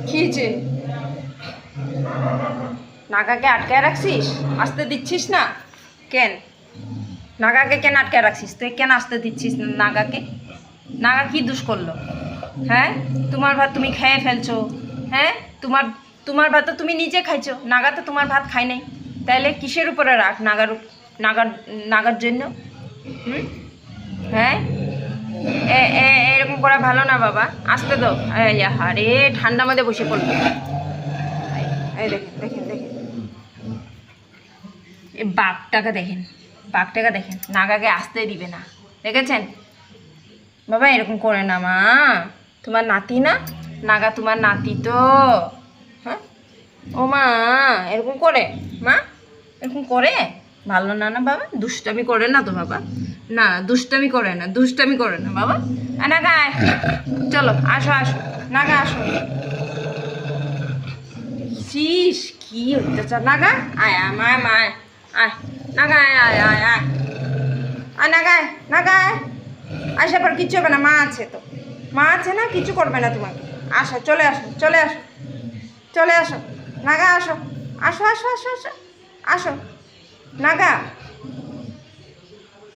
কি যে নাগাকে আটকায় রাখছিস, আসতে দিচ্ছিস না কেন? নাগাকে কেন আটকায় রাখছিস তুই? কেন আসতে দিচ্ছিস না নাগাকে? নাগা কি দোষ করলো? হ্যাঁ, তোমার ভাত তুমি খেয়ে ফেলছো। হ্যাঁ, তোমার তোমার ভাত তো তুমি নিজে খাইছো, নাগা তো তোমার ভাত খাই নাই। তাইলে কিসের উপরে রাখ নাগার নাগার নাগার জন্য? হুম, হ্যাঁ, এরকম করা ভালো না বাবা, আসতে দাও। আরে ঠান্ডা মধ্যে বসে পড়বে। এই দেখেন দেখেন দেখেন, এই বাঘটাকে দেখেন, বাঘটাকে দেখেন, নাগাকে আসতে দিবে না, দেখেছেন বাবা? এরকম করে না মা, তোমার নাতি না নাগা, তোমার নাতি তো। হ্যাঁ, ও মা এরকম করে? মা এরকম করে ভালো না না বাবা, দুষ্টামি করে না তো বাবা, না দুষ্টামি করে না, দুষ্টামি করে না বাবা। নাগা আয়, চলো আসো আসো, নাগা আসো। শীষ কি অত্যাচার! নাগা আয় আয় মায় মায়, আয় নাগা আয় আয় আয় আয় আয়, নাগা আয়, নাগা আয়। আসার পর কিচ্ছু হবে না, মা আছে তো, মা আছে না, কিছু করবে না তোমাকে। আসো, চলে আসো, চলে আসো, চলে আসো, নাগা আসো, আসো আসো আসো আসো আসো নাগা।